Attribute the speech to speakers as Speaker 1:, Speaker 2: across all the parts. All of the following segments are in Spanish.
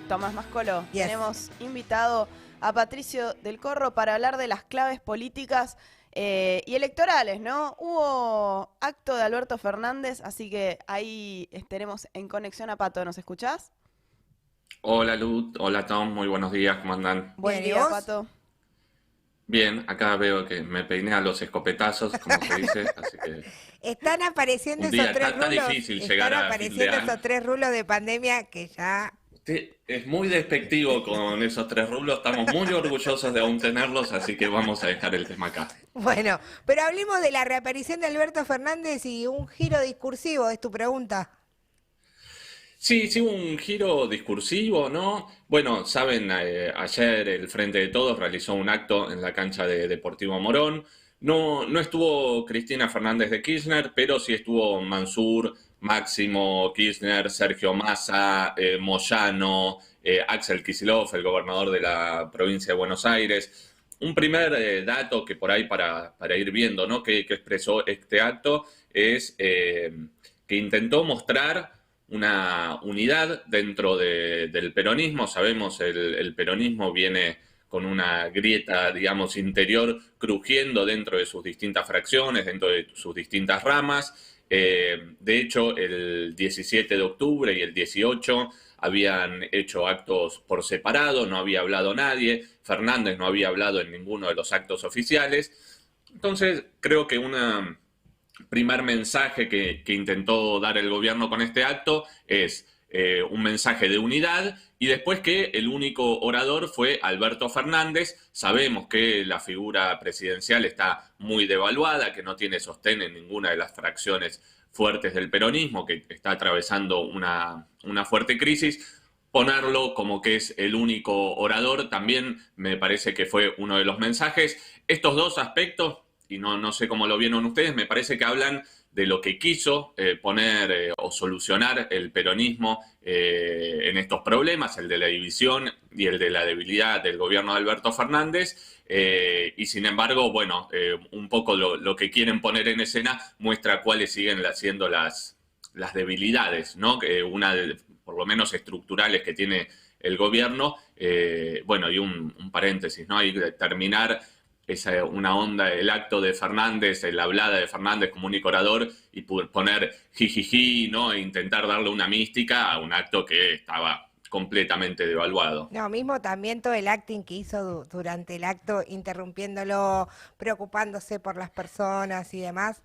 Speaker 1: Tomás Mascolo.
Speaker 2: Yes.
Speaker 1: Tenemos invitado a Patricio del Corro para hablar de las claves políticas y electorales, ¿no? Hubo acto de Alberto Fernández, así que ahí estaremos en conexión a Pato. ¿Nos escuchás?
Speaker 3: Hola Luz, hola Tom, muy buenos días, ¿cómo andan?
Speaker 1: Buen
Speaker 2: Bien, ¿y
Speaker 1: día,
Speaker 2: vos?
Speaker 1: Pato.
Speaker 3: Bien, acá veo que me peiné a los escopetazos, como se dice, así que
Speaker 2: Están apareciendo
Speaker 3: un
Speaker 2: esos
Speaker 3: día
Speaker 2: tres
Speaker 3: está
Speaker 2: rulos.
Speaker 3: difícil
Speaker 2: Están
Speaker 3: llegar a fin de
Speaker 2: apareciendo
Speaker 3: año.
Speaker 2: esos tres rulos de pandemia que ya.
Speaker 3: Usted es muy despectivo con esos tres rublos, estamos muy orgullosos de aún tenerlos, así que vamos a dejar el tema acá.
Speaker 2: Bueno, pero hablemos de la reaparición de Alberto Fernández y un giro discursivo, es tu pregunta.
Speaker 3: Sí, sí, un giro discursivo, ¿no? Bueno, saben, ayer el Frente de Todos realizó un acto en la cancha de Deportivo Morón. No estuvo Cristina Fernández de Kirchner, pero sí estuvo Mansur, Máximo Kirchner, Sergio Massa, Moyano, Axel Kicillof, el gobernador de la provincia de Buenos Aires. Un primer dato que por ahí para ir viendo, ¿no? Que expresó este acto es que intentó mostrar una unidad dentro del peronismo. Sabemos, el peronismo viene con una grieta, digamos, interior crujiendo dentro de sus distintas fracciones, dentro de sus distintas ramas. De hecho, el 17 de octubre y el 18 habían hecho actos por separado, no había hablado nadie, Fernández no había hablado en ninguno de los actos oficiales. Entonces, creo que una primer mensaje que intentó dar el gobierno con este acto es un mensaje de unidad, y después que el único orador fue Alberto Fernández. Sabemos que la figura presidencial está muy devaluada, que no tiene sostén en ninguna de las fracciones fuertes del peronismo, que está atravesando una fuerte crisis. Ponerlo como que es el único orador también me parece que fue uno de los mensajes. Estos dos aspectos, y no sé cómo lo vieron ustedes, me parece que hablan de lo que quiso poner o solucionar el peronismo en estos problemas, el de la división y el de la debilidad del gobierno de Alberto Fernández. Y sin embargo, bueno, un poco lo que quieren poner en escena muestra cuáles siguen siendo las debilidades, ¿no? Por lo menos estructurales, que tiene el gobierno. Bueno, y un paréntesis, ¿no? Hay que terminar una onda, el acto de Fernández, la hablada de Fernández como único orador, y poner jijiji, ¿no? E intentar darle una mística a un acto que estaba completamente devaluado.
Speaker 2: No, mismo también todo el acting que hizo durante el acto, interrumpiéndolo, preocupándose por las personas y demás,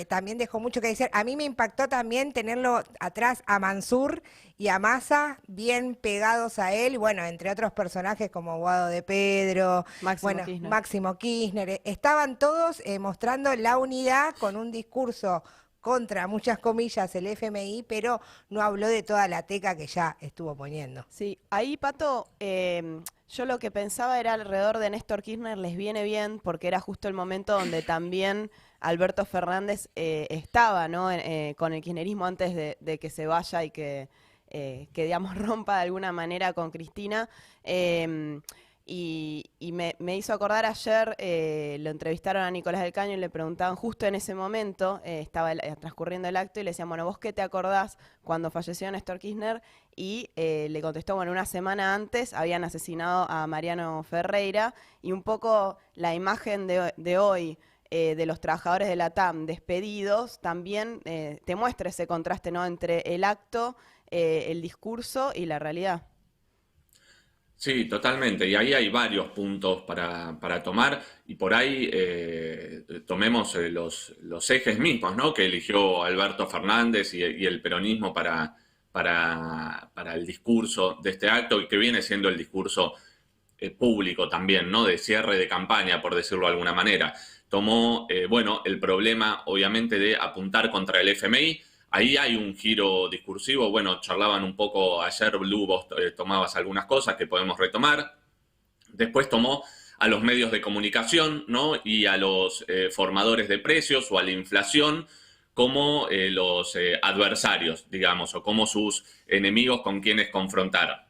Speaker 2: también dejó mucho que decir. A mí me impactó también tenerlo atrás a Mansur y a Massa bien pegados a él, bueno, entre otros personajes como Guado de Pedro, bueno,
Speaker 1: Kirchner.
Speaker 2: Máximo Kirchner, estaban todos mostrando la unidad con un discurso contra, muchas comillas, el FMI, pero no habló de toda la teca que ya estuvo poniendo.
Speaker 1: Sí, ahí, Pato, yo lo que pensaba era alrededor de Néstor Kirchner les viene bien, porque era justo el momento donde también Alberto Fernández estaba, ¿no? Con el kirchnerismo antes de que se vaya y que digamos, rompa de alguna manera con Cristina. Y me hizo acordar ayer, lo entrevistaron a Nicolás del Caño y le preguntaban justo en ese momento, estaba transcurriendo el acto, y le decían, bueno, ¿vos qué te acordás cuando falleció Néstor Kirchner? Y le contestó, bueno, una semana antes habían asesinado a Mariano Ferreira, y un poco la imagen de hoy de los trabajadores de la TAM despedidos también te muestra ese contraste, ¿no? Entre el acto, el discurso y la realidad.
Speaker 3: Sí, totalmente. Y ahí hay varios puntos para tomar, y por ahí tomemos los ejes mismos, ¿no? Que eligió Alberto Fernández y el peronismo para el discurso de este acto, y que viene siendo el discurso público también, ¿no? De cierre de campaña, por decirlo de alguna manera. Tomó, bueno, el problema, obviamente, de apuntar contra el FMI. Ahí hay un giro discursivo. Bueno, charlaban un poco ayer, Blue, vos tomabas algunas cosas que podemos retomar. Después tomó a los medios de comunicación, ¿no? Y a los formadores de precios o a la inflación como los adversarios, digamos, o como sus enemigos con quienes confrontar.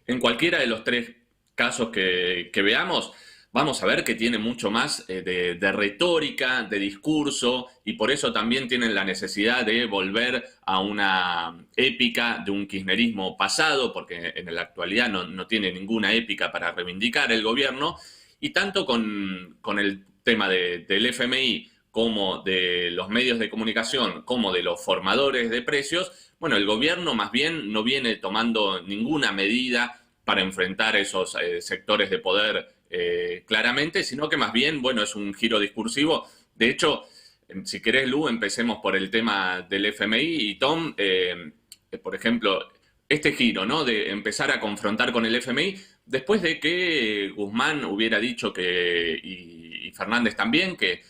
Speaker 3: En cualquiera de los tres casos que veamos, vamos a ver que tiene mucho más de retórica, de discurso, y por eso también tienen la necesidad de volver a una épica de un kirchnerismo pasado, porque en la actualidad no tiene ninguna épica para reivindicar el gobierno, y tanto con el tema del FMI como de los medios de comunicación, como de los formadores de precios, bueno, el gobierno más bien no viene tomando ninguna medida para enfrentar esos sectores de poder claramente, sino que más bien, bueno, es un giro discursivo. De hecho, si querés, Lu, empecemos por el tema del FMI y Tom, por ejemplo, este giro, ¿no? De empezar a confrontar con el FMI, después de que Guzmán hubiera dicho y Fernández también, que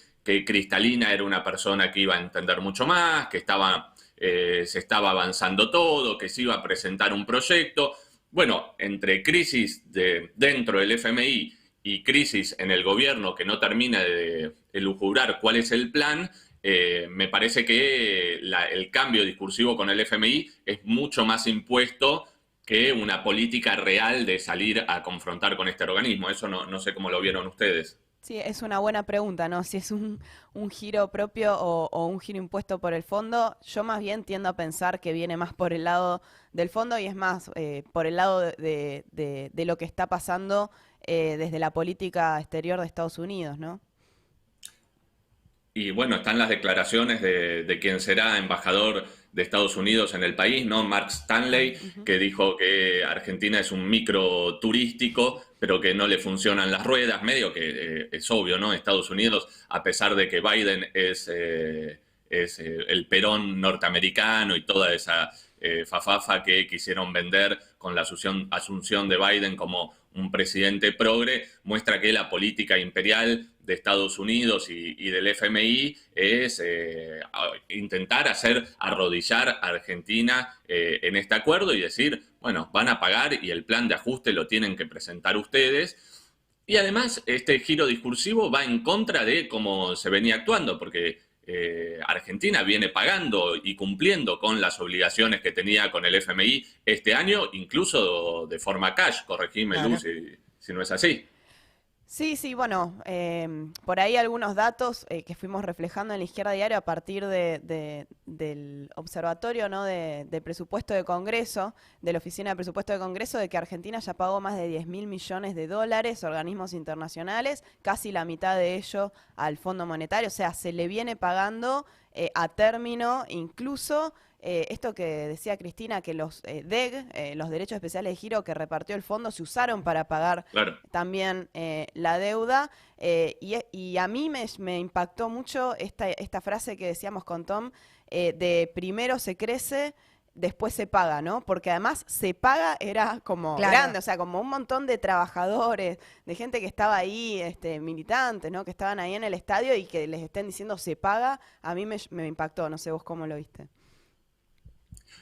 Speaker 3: Cristalina era una persona que iba a entender mucho más, que se estaba avanzando todo, que se iba a presentar un proyecto. Bueno, entre crisis dentro del FMI y crisis en el gobierno que no termina de elucubrar cuál es el plan, me parece que el cambio discursivo con el FMI es mucho más impuesto que una política real de salir a confrontar con este organismo. Eso no sé cómo lo vieron ustedes.
Speaker 1: Sí, es una buena pregunta, ¿no? Si es un giro propio o un giro impuesto por el fondo. Yo más bien tiendo a pensar que viene más por el lado del fondo y es más por el lado de lo que está pasando desde la política exterior de Estados Unidos, ¿no?
Speaker 3: Y bueno, están las declaraciones de quien será embajador de Estados Unidos en el país, ¿no? Mark Stanley, que dijo que Argentina es un micro turístico, pero que no le funcionan las ruedas, medio que es obvio, ¿no? Estados Unidos, a pesar de que Biden es el Perón norteamericano y toda esa fafafa que quisieron vender con la asunción de Biden como un presidente progre, muestra que la política imperial de Estados Unidos y del FMI es intentar hacer arrodillar a Argentina en este acuerdo y decir, bueno, van a pagar y el plan de ajuste lo tienen que presentar ustedes. Y además, este giro discursivo va en contra de cómo se venía actuando, porque Argentina viene pagando y cumpliendo con las obligaciones que tenía con el FMI este año, incluso de forma cash. Corregime, claro. Luz, si no es así.
Speaker 1: Sí, bueno, por ahí algunos datos que fuimos reflejando en la Izquierda Diario a partir del observatorio, ¿no? de presupuesto de Congreso, de la Oficina de Presupuesto de Congreso, de que Argentina ya pagó más de 10.000 millones de dólares a organismos internacionales, casi la mitad de ello al Fondo Monetario, o sea, se le viene pagando a término incluso. Esto que decía Cristina, que los DEG, los derechos especiales de giro que repartió el fondo, se usaron para pagar también la deuda. Y a mí me impactó mucho esta frase que decíamos con Tom, de primero se crece, después se paga, ¿no? Porque además se paga era como grande, o sea, como un montón de trabajadores, de gente que estaba ahí, militantes, ¿no? Que estaban ahí en el estadio y que les estén diciendo se paga, a mí me impactó, no sé vos cómo lo viste.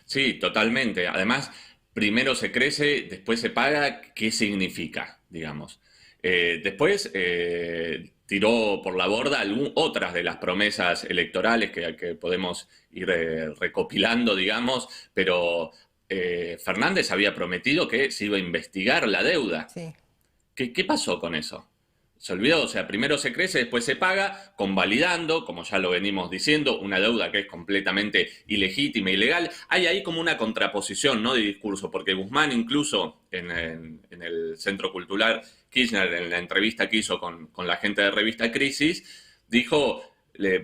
Speaker 3: Sí, totalmente. Además, primero se crece, después se paga. ¿Qué significa, digamos? Después tiró por la borda otras de las promesas electorales que podemos ir recopilando, digamos, pero Fernández había prometido que se iba a investigar la deuda. Sí. ¿Qué pasó con eso? Se olvidó, o sea, primero se crece, después se paga, convalidando, como ya lo venimos diciendo, una deuda que es completamente ilegítima, ilegal. Hay ahí como una contraposición, ¿no?, de discurso, porque Guzmán incluso en el Centro Cultural Kirchner, en la entrevista que hizo con la gente de Revista Crisis,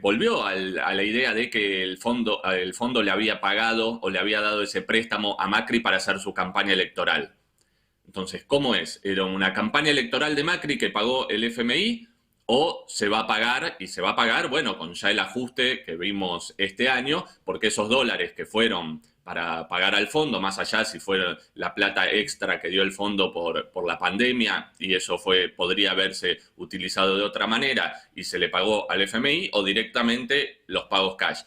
Speaker 3: volvió a la idea de que el fondo le había pagado o le había dado ese préstamo a Macri para hacer su campaña electoral. Entonces, ¿cómo es? ¿Era una campaña electoral de Macri que pagó el FMI o se va a pagar? Y se va a pagar, bueno, con ya el ajuste que vimos este año, porque esos dólares que fueron para pagar al fondo, más allá si fue la plata extra que dio el fondo por la pandemia, y eso podría haberse utilizado de otra manera y se le pagó al FMI, o directamente los pagos cash.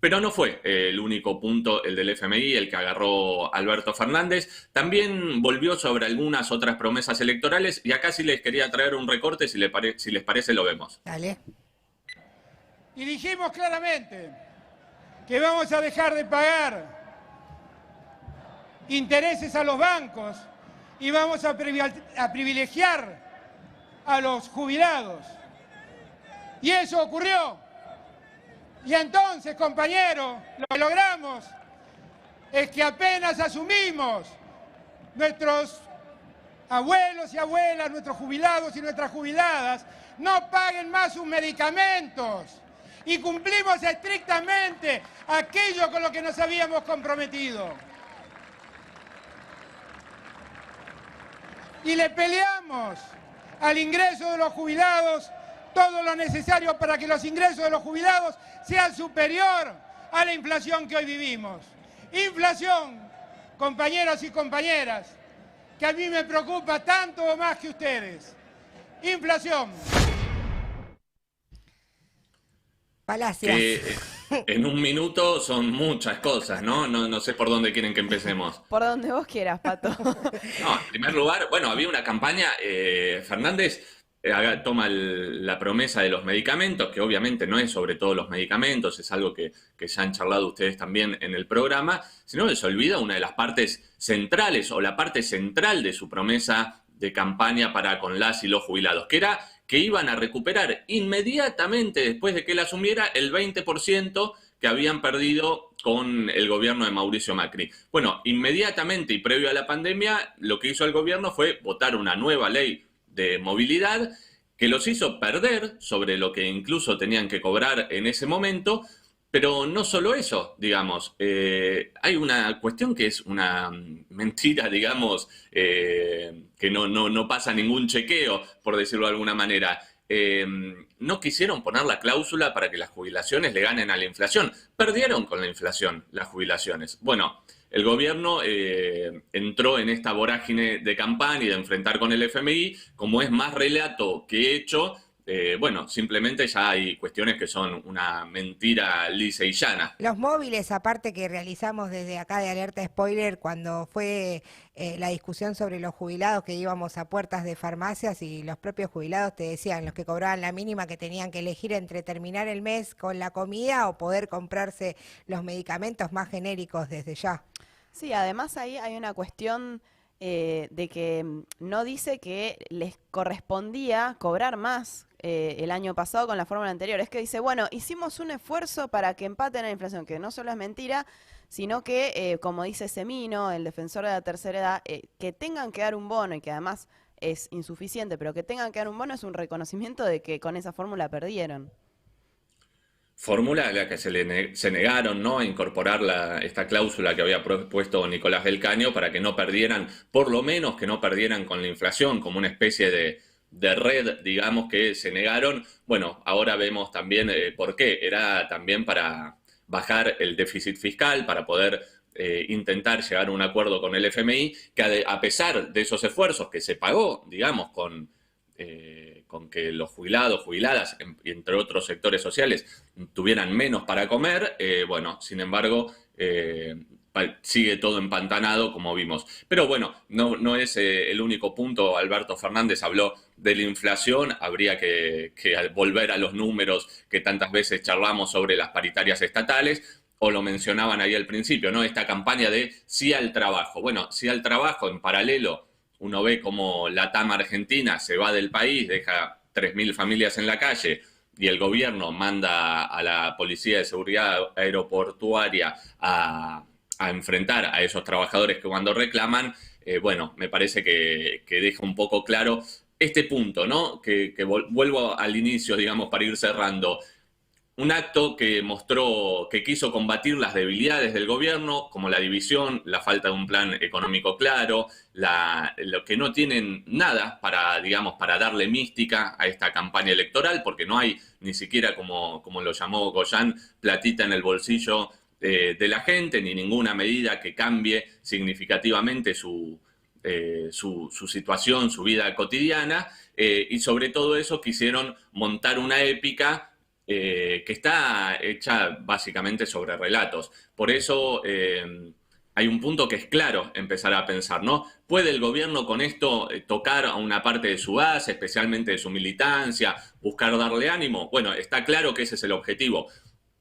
Speaker 3: Pero no fue el único punto, el del FMI, el que agarró Alberto Fernández. También volvió sobre algunas otras promesas electorales y acá sí les quería traer un recorte, si les parece lo vemos.
Speaker 2: Dale.
Speaker 4: Y dijimos claramente que vamos a dejar de pagar intereses a los bancos y vamos a privilegiar a los jubilados. Y eso ocurrió. Y entonces, compañeros, lo que logramos es que apenas asumimos, nuestros abuelos y abuelas, nuestros jubilados y nuestras jubiladas, no paguen más sus medicamentos. Y cumplimos estrictamente aquello con lo que nos habíamos comprometido. Y le peleamos al ingreso de los jubilados todo lo necesario para que los ingresos de los jubilados sean superior a la inflación que hoy vivimos. Inflación, compañeros y compañeras, que a mí me preocupa tanto o más que ustedes. Inflación.
Speaker 2: Palacios.
Speaker 3: En un minuto son muchas cosas, ¿no? No sé por dónde quieren que empecemos.
Speaker 1: Por donde vos quieras, Pato.
Speaker 3: No, en primer lugar, bueno, había una campaña, Fernández toma la promesa de los medicamentos, que obviamente no es sobre todos los medicamentos, es algo que ya han charlado ustedes también en el programa, sino que se olvida una de las partes centrales o la parte central de su promesa de campaña para con las y los jubilados, que era que iban a recuperar inmediatamente después de que él asumiera el 20% que habían perdido con el gobierno de Mauricio Macri. Bueno, inmediatamente y previo a la pandemia, lo que hizo el gobierno fue votar una nueva ley de movilidad que los hizo perder sobre lo que incluso tenían que cobrar en ese momento. Pero no solo eso, digamos, hay una cuestión que es una mentira, digamos, que no pasa ningún chequeo, por decirlo de alguna manera. No quisieron poner la cláusula para que las jubilaciones le ganen a la inflación. Perdieron con la inflación las jubilaciones. Bueno, el gobierno entró en esta vorágine de campaña y de enfrentar con el FMI, como es más relato que hecho. Bueno, simplemente ya hay cuestiones que son una mentira lisa y llana.
Speaker 2: Los móviles, aparte que realizamos desde acá de Alerta Spoiler, cuando fue la discusión sobre los jubilados, que íbamos a puertas de farmacias y los propios jubilados te decían, los que cobraban la mínima, que tenían que elegir entre terminar el mes con la comida o poder comprarse los medicamentos más genéricos desde ya.
Speaker 1: Sí, además ahí hay una cuestión de que no dice que les correspondía cobrar más el año pasado con la fórmula anterior. Es que dice, bueno, hicimos un esfuerzo para que empaten la inflación, que no solo es mentira, sino que, como dice Semino, el defensor de la tercera edad, que tengan que dar un bono y que además es insuficiente, pero que tengan que dar un bono es un reconocimiento de que con esa fórmula perdieron.
Speaker 3: Fórmula a la que se negaron, ¿no?, a incorporar esta cláusula que había propuesto Nicolás del Caño para que no perdieran, por lo menos que no perdieran con la inflación, como una especie de red, digamos, que se negaron. Bueno, ahora vemos también por qué. Era también para bajar el déficit fiscal, para poder intentar llegar a un acuerdo con el FMI, que a pesar de esos esfuerzos que se pagó, digamos, con que los jubilados, jubiladas, entre otros sectores sociales, tuvieran menos para comer, bueno, sin embargo, sigue todo empantanado, como vimos. Pero bueno, no es el único punto. Alberto Fernández habló de la inflación, habría que volver a los números que tantas veces charlamos sobre las paritarias estatales, o lo mencionaban ahí al principio, ¿no? Esta campaña de sí al trabajo. Bueno, sí al trabajo, en paralelo, uno ve como la TAM Argentina se va del país, deja 3.000 familias en la calle y el gobierno manda a la Policía de Seguridad Aeroportuaria a enfrentar a esos trabajadores que cuando reclaman, bueno, me parece que deja un poco claro este punto, ¿no? Que vuelvo al inicio, digamos, para ir cerrando. Un acto que mostró que quiso combatir las debilidades del gobierno, como la división, la falta de un plan económico claro, lo que no tienen nada para, digamos, para darle mística a esta campaña electoral, porque no hay ni siquiera, como lo llamó Goyan, platita en el bolsillo de la gente, ni ninguna medida que cambie significativamente su situación, su vida cotidiana, y sobre todo eso quisieron montar una épica que está hecha básicamente sobre relatos. Por eso hay un punto que es claro empezar a pensar, ¿no? ¿Puede el gobierno con esto tocar a una parte de su base, especialmente de su militancia, buscar darle ánimo? Bueno, está claro que ese es el objetivo.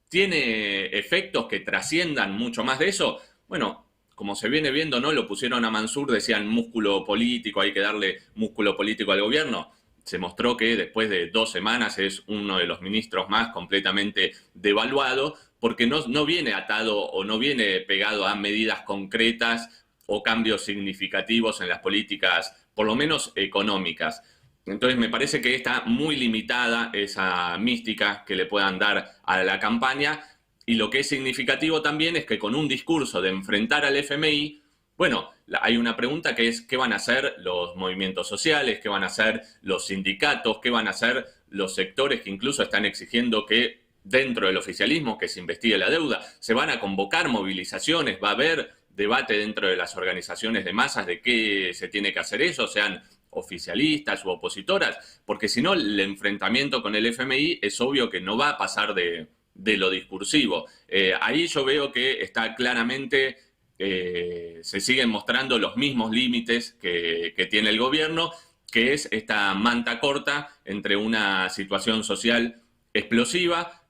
Speaker 3: ¿Tiene efectos que trasciendan mucho más de eso? Bueno, como se viene viendo, ¿no? Lo pusieron a Mansur, decían músculo político, hay que darle músculo político al gobierno. se mostró que después de 2 semanas es uno de los ministros más completamente devaluado, porque no viene atado o no viene pegado a medidas concretas o cambios significativos en las políticas, por lo menos económicas. Entonces me parece que está muy limitada esa mística que le puedan dar a la campaña, y lo que es significativo también es que con un discurso de enfrentar al FMI, bueno, hay una pregunta que es: ¿qué van a hacer los movimientos sociales? ¿Qué van a hacer los sindicatos? ¿Qué van a hacer los sectores que incluso están exigiendo que dentro del oficialismo que se investigue la deuda? ¿Se van a convocar movilizaciones? ¿Va a haber debate dentro de las organizaciones de masas de qué se tiene que hacer eso, sean oficialistas u opositoras? Porque si no, el enfrentamiento con el FMI es obvio que no va a pasar de lo discursivo. Ahí yo veo que está claramente, se siguen mostrando los mismos límites que tiene el gobierno, que es esta manta corta entre una situación social explosiva,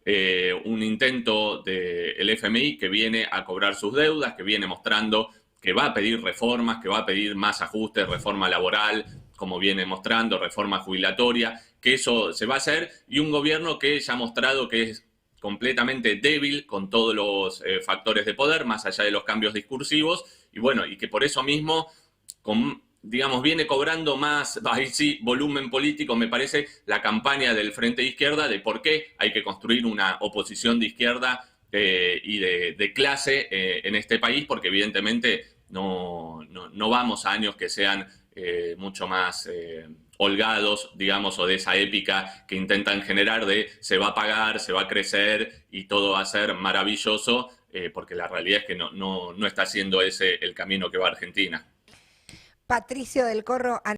Speaker 3: un intento del FMI que viene a cobrar sus deudas, que viene mostrando que va a pedir reformas, que va a pedir más ajustes, reforma laboral, como viene mostrando, reforma jubilatoria, que eso se va a hacer, y un gobierno que ya ha mostrado que es completamente débil con todos los factores de poder, más allá de los cambios discursivos, y bueno, y que por eso mismo, digamos, viene cobrando más, ahí sí, volumen político, me parece, la campaña del Frente de Izquierda de por qué hay que construir una oposición de izquierda y de clase en este país, porque evidentemente no vamos a años que sean mucho más holgados, digamos, o de esa épica que intentan generar de se va a pagar, se va a crecer y todo va a ser maravilloso, porque la realidad es que no está siendo ese el camino que va a Argentina.
Speaker 2: Patricio del Corro.